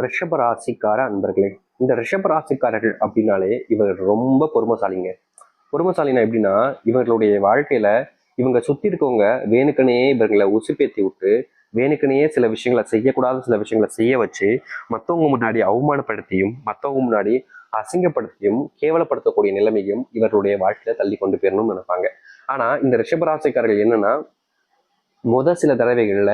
ரிஷப ராசிக்கார அன்பர்களே, இந்த ரிஷப ராசிக்காரர்கள் அப்படின்னாலே இவர் ரொம்ப பொறுமைசாலிங்க. பொறுமைசாலினா எப்படின்னா, இவர்களுடைய வாழ்க்கையில இவங்க சுத்தி இருக்கவங்க வேணுக்கனே இவர்களை உசுப்பேத்தி விட்டு, வேணுக்கனையே சில விஷயங்களை செய்யக்கூடாத சில விஷயங்களை செய்ய வச்சு, மற்றவங்க முன்னாடி அவமானப்படுத்தியும் மற்றவங்க முன்னாடி அசிங்கப்படுத்தியும் கேவலப்படுத்தக்கூடிய நிலைமையும் இவர்களுடைய வாழ்க்கையில தள்ளி கொண்டு போயிடணும்னு நினைப்பாங்க. ஆனா இந்த ரிஷபராசிக்காரர்கள் என்னன்னா, சில தடவைகள்ல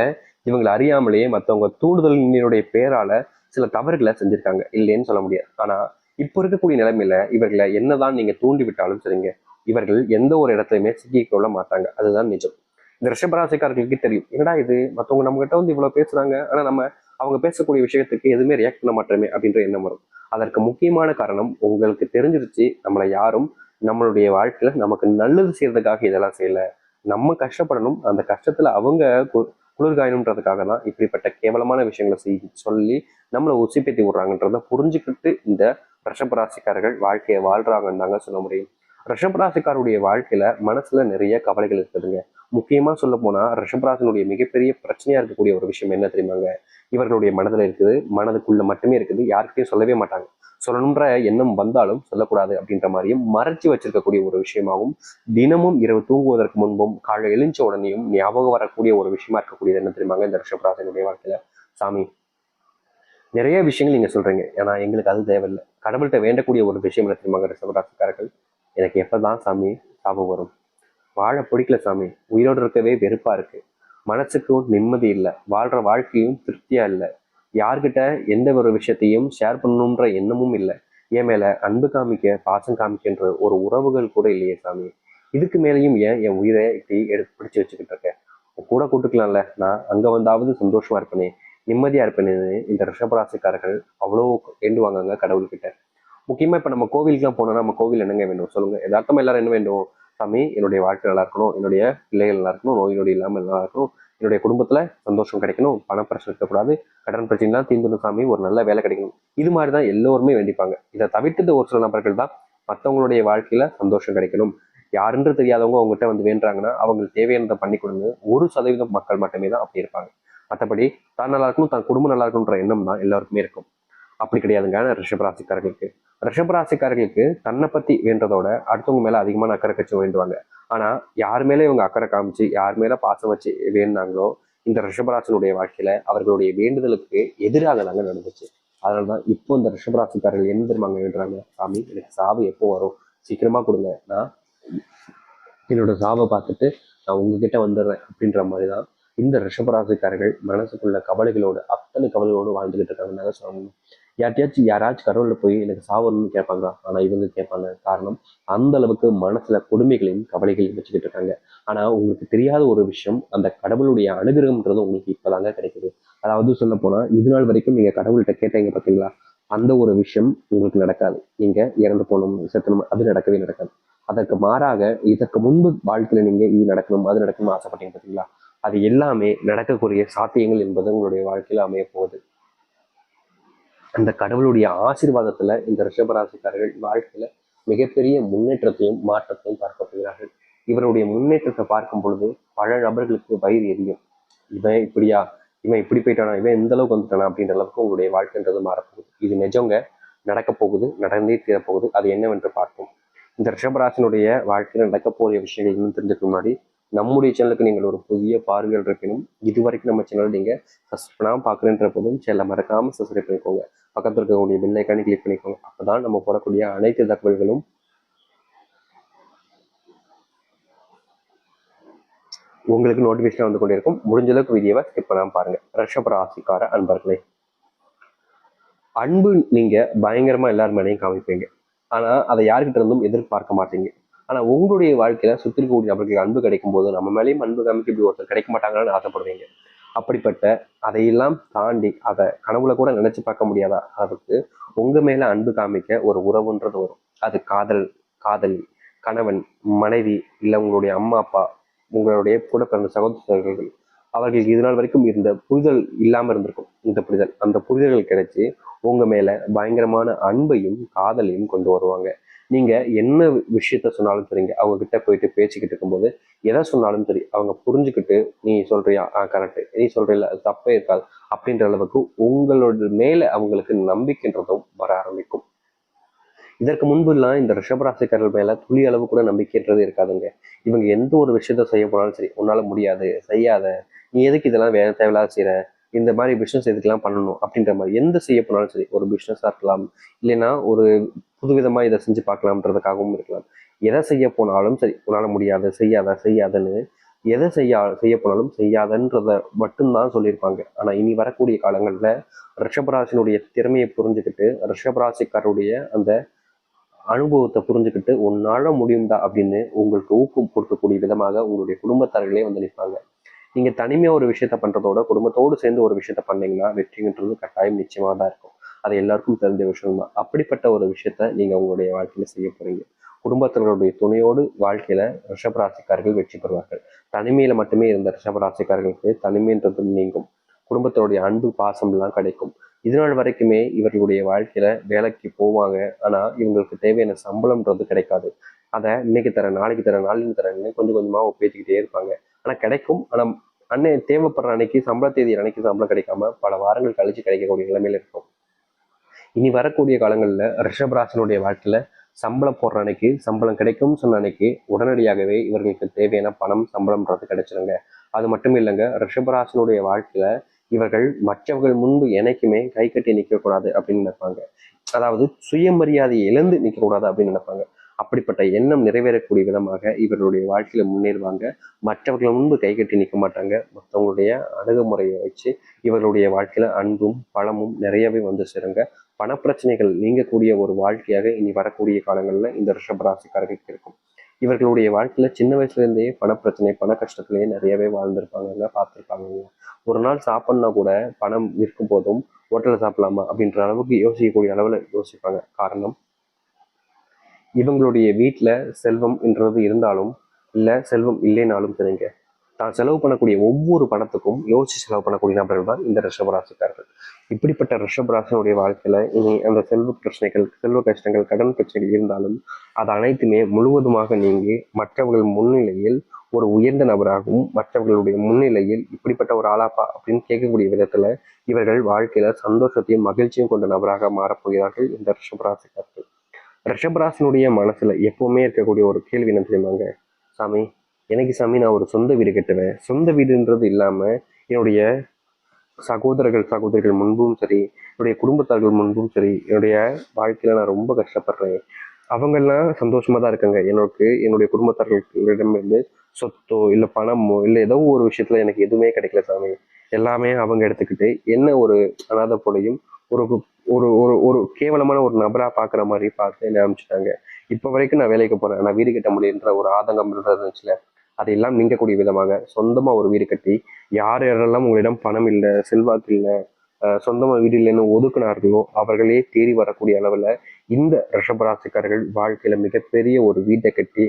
இவங்களை அறியாமலேயே மற்றவங்க தூண்டுதலினுடைய பேரால சில தவறுகளை செஞ்சிருக்காங்க, இல்லைன்னு சொல்ல முடியாது. ஆனா இப்போ இருக்கக்கூடிய நிலைமையில இவர்களை என்னதான் நீங்க தூண்டி விட்டாலும் சரிங்க, இவர்கள் எந்த ஒரு இடத்துலையுமே சிக்கிக்கொள்ள மாட்டாங்க. அதுதான் நிஜம். இந்த ரிஷபராசிக்காரர்களுக்கு தெரியும், என்னடா இது மற்றவங்க நம்ம கிட்ட வந்து இவ்வளவு பேசுறாங்க, ஆனா நம்ம அவங்க பேசக்கூடிய விஷயத்துக்கு எதுவுமே ரியாக்ட் பண்ண மாட்டோமே அப்படின்ற எண்ணம் வரும். அதற்கு முக்கியமான காரணம் உங்களுக்கு தெரிஞ்சிருச்சு, நம்மளை யாரும் நம்மளுடைய வாழ்க்கையில நமக்கு நல்லது செய்யறதுக்காக இதெல்லாம் செய்யல, நம்ம கஷ்டப்படணும், அந்த கஷ்டத்துல அவங்க குளிர்காயணுன்றதுக்காக தான் இப்படிப்பட்ட கேவலமான விஷயங்களை சொல்லி நம்மளை உசிப்பேத்தி விடுறாங்கன்றத புரிஞ்சுக்கிட்டு இந்த ரிஷபராசிக்காரர்கள் வாழ்க்கையை வாழ்றாங்கன்னு தாங்க சொல்ல முடியும். ரிஷபராசிக்காருடைய வாழ்க்கையில மனசுல நிறைய கவலைகள் இருக்குதுங்க. முக்கியமா சொல்ல போனா ரிஷபராசினுடைய மிகப்பெரிய பிரச்சனையா இருக்கக்கூடிய ஒரு விஷயம் என்ன தெரியுமாங்க? இவர்களுடைய மனதில் இருக்குது, மனதுக்குள்ள மட்டுமே இருக்குது, யாருக்கிட்டையும் சொல்லவே மாட்டாங்க. சொல்லணுன்ற எண்ணம் வந்தாலும் சொல்லக்கூடாது அப்படின்ற மாதிரியும் மறைச்சு வச்சிருக்கக்கூடிய ஒரு விஷயமாகவும், தினமும் இரவு தூங்குவதற்கு முன்பும் காலை எழுந்த உடனேயும் ஞாபகம் வரக்கூடிய ஒரு விஷயமா இருக்கக்கூடியது என்ன தெரியுமாங்க இந்த ரிஷபராசினுடைய வாழ்க்கையில? சாமி, நிறைய விஷயங்கள் நீங்க சொல்றீங்க, ஏன்னா எங்களுக்கு அது தேவையில்லை. கடவுள்கிட்ட வேண்டக்கூடிய ஒரு விஷயம் என்ன தெரியுமாங்க ரிஷபராசிக்காரர்கள்? எனக்கு எப்பதான் சாமி சாபம் வரும்? வாழ பிடிக்கல சாமி, உயிரோடு இருக்கவே வெறுப்பா இருக்கு, மனசுக்கும் நிம்மதி இல்லை, வாழ்ற வாழ்க்கையும் திருப்தியா இல்லை, யார்கிட்ட எந்த ஒரு விஷயத்தையும் ஷேர் பண்ணணுன்ற எண்ணமும் இல்லை, என் மேல அன்பு காமிக்க பாசம் காமிக்கின்ற ஒரு உறவுகள் கூட இல்லையே சாமி, இதுக்கு மேலேயும் ஏன் என் உயிரை இப்படி பிடிச்சு வச்சுக்கிட்டு இருக்கேன்? கூட கூட்டுக்கலாம்ல, நான் அங்க வந்தாவது சந்தோஷமா இருப்பேனே, நிம்மதியா இருப்பேன்னு இந்த ரிஷபராசிக்காரர்கள் அவ்வளோ வேண்டுவாங்க கடவுள்கிட்ட. முக்கியமா இப்ப நம்ம கோவிலுக்குலாம் போனோம்னா நம்ம கோவில் என்னங்க வேண்டும் சொல்லுங்க? யதார்த்தமா எல்லாரும் என்ன வேண்டும்? சாமி, என்னுடைய வாழ்க்கை நல்லா இருக்கணும், என்னுடைய பிள்ளைகள் நல்லா இருக்கணும், நோய் நொடி இல்லாமல் நல்லா இருக்கணும், என்னுடைய குடும்பத்துல சந்தோஷம் கிடைக்கணும், பண பிரச்சனை இருக்கக்கூடாது, கடன் பிரச்சனைலாம் தீர்ந்துடும் சாமி, ஒரு நல்ல வேலை கிடைக்கணும். இது மாதிரிதான் எல்லோருமே வேண்டிப்பாங்க. இதை தவிர்த்துட்டு ஒரு சில நபர்கள் தான் மற்றவங்களுடைய வாழ்க்கையில சந்தோஷம் கிடைக்கணும், யாருன்று தெரியாதவங்க அவங்ககிட்ட வந்து வேண்டாங்கன்னா அவங்களுக்கு தேவையானதை பண்ணி கொடுங்க. 1% மக்கள் மட்டுமே தான் அப்படி இருப்பாங்க. மற்றபடி தான் நல்லா இருக்கணும், தான் குடும்பம் நல்லா இருக்கணுன்ற எண்ணம் தான் எல்லாருக்குமே இருக்கும். அப்படி கிடையாதுங்க ரிஷபராசிக்காரர்களுக்கு. ரிஷபராசிக்காரர்களுக்கு தன்னை பத்தி வேண்டதோட அடுத்தவங்க மேல அதிகமான அக்கறை கட்சி வேண்டுவாங்க. ஆனா யார் மேல இவங்க அக்கறை காமிச்சு யார் மேல பாசம் வச்சு வேண்டாங்களோ, இந்த ரிஷபராசினுடைய வாழ்க்கையில அவர்களுடைய வேண்டுதலுக்கு எதிராக தாங்க நடந்துச்சு. அதனாலதான் இப்போ இந்த ரிஷபராசிக்காரர்கள் என்ன தெரியுமாங்க வேண்டுறாங்க? சாமி, எனக்கு சாவு எப்போ வரும், சீக்கிரமா கொடுங்க, நான் என்னோட சாவை பார்த்துட்டு நான் உங்ககிட்ட வந்துடுறேன் அப்படின்ற மாதிரிதான் இந்த ரிஷபராசிக்காரர்கள் மனசுக்குள்ள கவலைகளோடு அத்தனை கவலைகளோடு வாழ்ந்துகிட்டு இருக்காங்க சொல்லணும். யாராச்சும் கடவுள்ல போய் எனக்கு சாவணும்னு கேட்பாங்க, ஆனா இவங்க கேட்பாங்க. காரணம், அந்த அளவுக்கு மனசுல கொடுமைகளையும் கவலைகளையும் வச்சுக்கிட்டு இருக்காங்க. ஆனா உங்களுக்கு தெரியாத ஒரு விஷயம், அந்த கடவுளுடைய அனுகிரகம்ன்றது உங்களுக்கு இப்பதாங்க கிடைக்குது. அதாவது சொல்ல போனா, இது நாள் வரைக்கும் நீங்க கடவுள்கிட்ட கேட்டீங்க பார்த்தீங்களா, அந்த ஒரு விஷயம் உங்களுக்கு நடக்காது. நீங்க இறந்து போகணும், செத்தணும், அது நடக்கவே நடக்காது. அதற்கு மாறாக இதற்கு முன்பு வாழ்க்கையில நீங்க இது நடக்கணும் அது நடக்கணும் ஆசைப்பட்டீங்க பார்த்தீங்களா, அது எல்லாமே நடக்கக்கூடிய சாத்தியங்கள் என்பது உங்களுடைய வாழ்க்கையில அமைய போகுது. அந்த கடவுளுடைய ஆசீர்வாதத்துல இந்த ரிஷபராசிக்காரர்கள் வாழ்க்கையில மிகப்பெரிய முன்னேற்றத்தையும் மாற்றத்தையும் பார்க்க போகிறார்கள். இவருடைய முன்னேற்றத்தை பார்க்கும் பொழுது பல நபர்களுக்கு வயிறு எரியும். இவன் இப்படியா, இவன் இப்படி போயிட்டானா, இவன் எந்த அளவுக்கு வந்துட்டானா அப்படின்ற அளவுக்கு உங்களுடைய வாழ்க்கைன்றது மாறப்போகுது. இது நிஜங்க, நடக்க போகுது, நடந்தே தீரப்போகுது. அது என்னவென்று பார்ப்போம். இந்த ரிஷபராசினுடைய வாழ்க்கையில் நடக்க போகிற விஷயங்கள் இன்னும் தெரிஞ்சுக்க முன்னாடி நம்முடைய சேனலுக்கு நீங்கள் ஒரு புதிய பார்வைகள் இருக்கணும். இது வரைக்கும் நம்ம சேனல் நீங்க சப்ஸ்கிரைப் பண்ணாமல் பார்க்குறேன்ற போதும் சேனலை மறக்காம சப்ஸ்கிரைப் பண்ணிக்கோங்க. பக்கத்தில் இருக்கக்கூடிய பெல் ஐக்கானை கிளிக் பண்ணிக்கோங்க. அப்பதான் நம்ம போடக்கூடிய அனைத்து தகவல்களும் உங்களுக்கு நோட்டிபிகேஷன் வந்து கொண்டிருக்கும். முடிஞ்ச அளவுக்கு வீடியோவை ஸ்கிப் பண்ணாம பாருங்க. ரிஷபராசிக்கார அன்பர்களே, அன்பு நீங்க பயங்கரமா எல்லார் மேலேயும் காமிப்பீங்க, ஆனா அதை யாருக்கிட்ட இருந்தும் எதிர்பார்க்க மாட்டீங்க. ஆனா உங்களுடைய வாழ்க்கையில சுத்தி இருக்கக்கூடிய நபர்களுக்கு அன்பு கிடைக்கும் போது நம்ம மேலேயும் அன்பு காமிக்க இப்படி ஒருத்தர் கிடைக்க மாட்டாங்கன்னு ஆசைப்படுவீங்க. அப்படிப்பட்ட அதையெல்லாம் தாண்டி அதை கனவுல கூட நினைச்சு பார்க்க முடியாத அளவுக்கு உங்க மேல அன்பு காமிக்க ஒரு உறவுன்றது வரும். அது காதல், காதலி, கணவன், மனைவி, இல்லை உங்களுடைய அம்மா அப்பா, உங்களுடைய கூட பிறந்த சகோதரர்கள், அவர்களுக்கு இது நாள் வரைக்கும் இருந்த புரிதல் இல்லாம இருந்திருக்கும். இந்த புரிதல், அந்த புரிதல்கள் கிடைச்சி உங்க மேல பயங்கரமான அன்பையும் காதலையும் கொண்டு வருவாங்க. நீங்க என்ன விஷயத்த சொன்னாலும் சரிங்க, அவங்க கிட்ட போயிட்டு பேசிக்கிட்டு இருக்கும்போது எதை சொன்னாலும் சரி அவங்க புரிஞ்சுக்கிட்டு நீ சொல்றியா கரெக்ட், நீ சொல்றியா அது தப்பே இருக்காது அப்படின்ற அளவுக்கு உங்களோட மேல அவங்களுக்கு நம்பிக்கைன்றதும் வர ஆரம்பிக்கும். இதற்கு முன்புலாம் இந்த ரிஷபராசிக்காரர்கள் மேல துளி அளவு கூட நம்பிக்கைன்றது இருக்காதுங்க. இவங்க எந்த ஒரு விஷயத்த செய்ய போனாலும் சரி, உன்னால முடியாது, செய்யாத, நீ எதுக்கு இதெல்லாம் வேலை தேவையில்லாத செய்யற, இந்த மாதிரி பிசினஸ் எதுக்கெல்லாம் பண்ணணும் அப்படின்ற மாதிரி எந்த செய்ய போனாலும் சரி, ஒரு பிசினஸா இருக்கலாம், இல்லைன்னா ஒரு புதுவிதமா இதை செஞ்சு பார்க்கலாம்ன்றதுக்காகவும் இருக்கலாம். எதை செய்ய போனாலும் சரி, உன்னால முடியாது, செய்யாத செய்யாதன்னு எதை செய்ய போனாலும் செய்யாதன்றத மட்டும்தான் சொல்லியிருப்பாங்க. ஆனா இனி வரக்கூடிய காலங்கள்ல ரிஷபராசினுடைய திறமையை புரிஞ்சுக்கிட்டு ரிஷபராசிக்காருடைய அந்த அனுபவத்தை புரிஞ்சுக்கிட்டு உன்னால முடியும்டா அப்படின்னு உங்களுக்கு ஊக்கம் கொடுக்கக்கூடிய விதமாக உங்களுடைய குடும்பத்தார்களே வந்து நிற்பாங்க. நீங்க தனிமையா ஒரு விஷயத்த பண்றதோட குடும்பத்தோடு சேர்ந்து ஒரு விஷயத்த பண்ணீங்கன்னா வெற்றின்றது கட்டாயம் நிச்சயமா தான் இருக்கும். அது எல்லாருக்கும் தெரிஞ்ச விஷயம் தான். அப்படிப்பட்ட ஒரு விஷயத்த நீங்க உங்களுடைய வாழ்க்கையில செய்ய போறீங்க. குடும்பத்தினருடைய துணையோடு வாழ்க்கையில ரிஷபராசிக்காரர்கள் வெற்றி பெறுவார்கள். தனிமையில மட்டுமே இருந்த ரிஷபராசிக்காரர்களுக்கு தனிமைன்றது நீங்கும். குடும்பத்தினுடைய அன்பு பாசம் எல்லாம் கிடைக்கும். இதுநாள் வரைக்குமே இவர்களுடைய வாழ்க்கையில வேலைக்கு போவாங்க. ஆனா இவங்களுக்கு தேவையான சம்பளம்ன்றது கிடைக்காது. அதை இன்னைக்கு தரேன், நாளைக்கு தரேன், நாளைக்கு தரேன்னு கொஞ்சம் கொஞ்சமா பேசிக்கிட்டே இருப்பாங்க. ஆனா கிடைக்கும். ஆனா அன்னை தேவைப்படுற அன்னைக்கு சம்பள தேதி அன்னைக்கு சம்பளம் கிடைக்காம பல வாரங்கள் கழிச்சு கிடைக்கக்கூடிய நிலைமையில இருக்கும். இனி வரக்கூடிய காலங்களில் ரிஷபராசனுடைய வாழ்க்கையில சம்பளம் போடுற அன்னைக்கு சம்பளம் கிடைக்கும் சொன்ன அன்னைக்கு உடனடியாகவே இவர்களுக்கு தேவையான பணம் சம்பளம்ன்றது கிடைச்சிருங்க. அது மட்டும் இல்லைங்க, ரிஷபராசனுடைய வாழ்க்கையில இவர்கள் மற்றவர்கள் முன்பு என்னைக்குமே கை கட்டி நிற்கக்கூடாது அப்படின்னு நினைப்பாங்க. அதாவது சுயமரியாதையை இழந்து நிற்கக்கூடாது அப்படின்னு நினைப்பாங்க. அப்படிப்பட்ட எண்ணம் நிறைவேறக்கூடிய விதமாக இவர்களுடைய வாழ்க்கையில முன்னேறுவாங்க. மற்றவர்கள் முன்பு கை கட்டி நிற்க மாட்டாங்க. மற்றவங்களுடைய அணுகுமுறையை வச்சு இவர்களுடைய வாழ்க்கையில அன்பும் பலமும் நிறையவே வந்து சேருங்க. பணப்பிரச்சனைகள் நீங்கக்கூடிய ஒரு வாழ்க்கையாக இனி வரக்கூடிய காலங்களில் இந்த ரிஷபராசிக்காரர்களுக்கு இருக்கும். இவர்களுடைய வாழ்க்கையில சின்ன வயசுல இருந்தே பணப்பிரச்சனை பண கஷ்டத்திலேயே நிறையவே வாழ்ந்திருப்பாங்க, பார்த்துருப்பாங்க. ஒரு நாள் சாப்பிட்னா கூட பணம் இருக்கும் போதும் ஹோட்டலில் சாப்பிடலாமா அப்படின்ற அளவுக்கு யோசிக்கக்கூடிய அளவில் யோசிப்பாங்க. காரணம், இவங்களுடைய வீட்டில் செல்வம் என்றது இருந்தாலும் இல்லை செல்வம் இல்லைனாலும் சரிங்க, தான் செலவு பண்ணக்கூடிய ஒவ்வொரு பணத்துக்கும் யோசிச்சு செலவு பண்ணக்கூடிய நபர்கள் தான் இந்த ரிஷபராசிக்காரர்கள். இப்படிப்பட்ட ரிஷபராசினுடைய வாழ்க்கையில இனி அந்த செல்வ பிரச்சனைகள், செல்வ கஷ்டங்கள், கடன் பிரச்சனைகள் இருந்தாலும் அது அனைத்துமே முழுவதுமாக நீங்கி மற்றவர்கள் முன்னிலையில் ஒரு உயர்ந்த நபராகவும் மற்றவர்களுடைய முன்னிலையில் இப்படிப்பட்ட ஒரு ஆளாப்பா அப்படின்னு கேட்கக்கூடிய விதத்துல இவர்கள் வாழ்க்கையில சந்தோஷத்தையும் மகிழ்ச்சியும் கொண்ட நபராக மாறப்போகிறார்கள் இந்த ரிஷபராசிக்காரர்கள். ரிஷபராசினுடைய மனசுல எப்பவுமே இருக்கக்கூடிய ஒரு கேள்வி என்ன தெரியுமாங்க? சாமி, எனக்கு சாமி நான் ஒரு சொந்த வீடு கட்டுவேன். சொந்த வீடுன்றது இல்லாம என்னுடைய சகோதரிகள் முன்பும் சரி, என்னுடைய குடும்பத்தார்கள் முன்பும் சரி, என்னுடைய வாழ்க்கையில நான் ரொம்ப கஷ்டப்படுறேன். அவங்கெல்லாம் சந்தோஷமா தான் இருக்காங்க. என்னுடைய குடும்பத்தார்களிடமிருந்து சொத்தோ இல்லை பணமோ இல்லை ஏதோ ஒரு விஷயத்துல எனக்கு எதுவுமே கிடைக்கல சாமி. எல்லாமே அவங்க எடுத்துக்கிட்டு என்ன ஒரு அனாதை போலையும் ஒரு ஒரு ஒரு ஒரு கேவலமான ஒரு நபரா பாக்குற மாதிரி பார்த்து என்ன அமைச்சிட்டாங்க. இப்ப வரைக்கும் நான் வேலைக்கு போறேன், நான் வீடு கட்ட முடியுன்ற ஒரு ஆதங்கம் இருந்துச்சுல, அதையெல்லாம் நீங்கக்கூடிய விதமாக சொந்தமா ஒரு வீடு கட்டி யார் யாரெல்லாம் உங்களிடம் பணம் இல்லை, செல்வாக்கு இல்லை, சொந்தமா வீடு இல்லைன்னு ஒதுக்குனார்களோ அவர்களே தேடி வரக்கூடிய அளவுல இந்த ரிஷபராசிக்காரர்கள் வாழ்க்கையில மிகப்பெரிய ஒரு வீட்டை கட்டி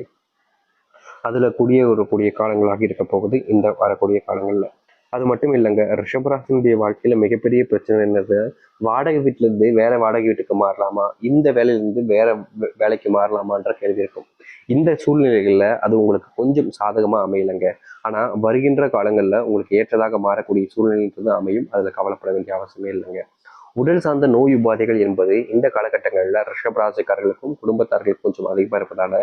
அதுல குடியேறக்கூடிய காலங்களாக இருக்க போகுது இந்த வரக்கூடிய காலங்கள்ல. அது மட்டும் இல்லைங்க, ரிஷபராசினுடைய வாழ்க்கையில மிகப்பெரிய பிரச்சனை என்னது, வாடகை வீட்டுல இருந்து வேற வாடகை வீட்டுக்கு மாறலாமா, இந்த வேலையில இருந்து வேற வேலைக்கு மாறலாமான்ற கேள்வி இருக்கும். இந்த சூழ்நிலைகள்ல அது உங்களுக்கு கொஞ்சம் சாதகமா அமையலைங்க. ஆனா வருகின்ற காலங்கள்ல உங்களுக்கு ஏற்றதாக மாறக்கூடிய சூழ்நிலைன்றது அமையும். அதுல கவலைப்பட வேண்டிய அவசியமே இல்லைங்க. உடல் சார்ந்த நோய் உபாதைகள் என்பது இந்த காலகட்டங்களில் ரிஷபராசிக்காரர்களுக்கும் குடும்பத்தார்களுக்கும் கொஞ்சம் அதிகமாக இருப்பதால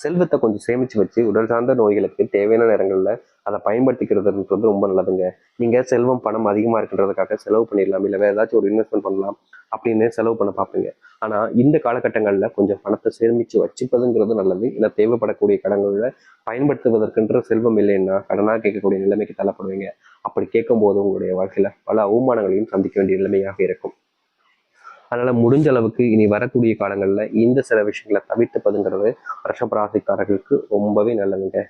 செல்வத்தை கொஞ்சம் சேமிச்சு வச்சு உடல் சார்ந்த நோய்களுக்கு தேவையான நேரங்களில் அதை பயன்படுத்திக்கிறதுன்றது ரொம்ப நல்லதுங்க. நீங்க செல்வம் பணம் அதிகமா இருக்குன்றதுக்காக செலவு பண்ணிடலாம், இல்லை வேற ஏதாச்சும் ஒரு இன்வெஸ்ட்மெண்ட் பண்ணலாம் அப்படின்னு செலவு பண்ண பார்ப்பீங்க. ஆனா இந்த காலகட்டங்கள்ல கொஞ்சம் பணத்தை சேமிச்சு வச்சுப்பதுங்கிறது நல்லது. ஏன்னா தேவைப்படக்கூடிய கடன்கள்ல பயன்படுத்துவதற்கென்ற செல்வம் இல்லைன்னா கடனாக கேட்கக்கூடிய நிலைமைக்கு தள்ளப்படுவீங்க. அப்படி கேட்கும் போது உங்களுடைய வாழ்க்கையில பல அவமானங்களையும் சந்திக்க வேண்டிய நிலைமையாக இருக்கும். அதனால முடிஞ்ச அளவுக்கு இனி வரக்கூடிய காலங்கள்ல இந்த சில விஷயங்களை தவிர்த்துப்பதுங்கிறது ரிஷபராசிக்காரர்களுக்கு ரொம்பவே நல்லதுங்க.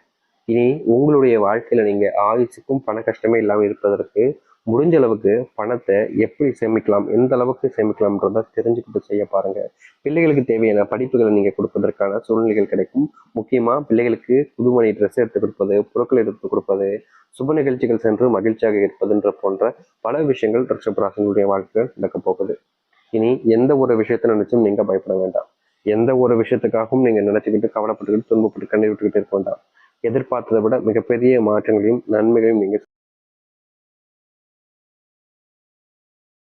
இனி உங்களுடைய வாழ்க்கையில நீங்க ஆயுசுக்கும் பண கஷ்டமே இல்லாமல் இருப்பதற்கு முடிஞ்ச அளவுக்கு பணத்தை எப்படி சேமிக்கலாம், எந்த அளவுக்கு சேமிக்கலாம்ன்றத தெரிஞ்சுக்கிட்டு செய்ய பாருங்க. பிள்ளைகளுக்கு தேவையான படிப்புகளை நீங்க கொடுப்பதற்கான சூழ்நிலைகள் கிடைக்கும். முக்கியமா பிள்ளைகளுக்கு புதுமணி ட்ரெஸ் எடுத்து கொடுப்பது, பொருட்கள் எடுத்து கொடுப்பது, சுப நிகழ்ச்சிகள் சென்று மகிழ்ச்சியாக இருப்பதுன்ற போன்ற பல விஷயங்கள் ரிஷபராசினுடைய வாழ்க்கையில் நடக்க போகுது. இனி எந்த ஒரு விஷயத்தை நினைச்சும் நீங்க பயப்பட வேண்டாம். எந்த ஒரு விஷயத்துக்காகவும் நீங்க நினைச்சுக்கிட்டு கவலைப்பட்டுக்கிட்டு துன்பப்பட்டு கண்ணீர் விட்டுக்கிட்டு இருக்க வேண்டாம். எதிர்பார்த்ததை விட மிகப்பெரிய மாற்றங்களையும் நன்மைகளையும் நீங்க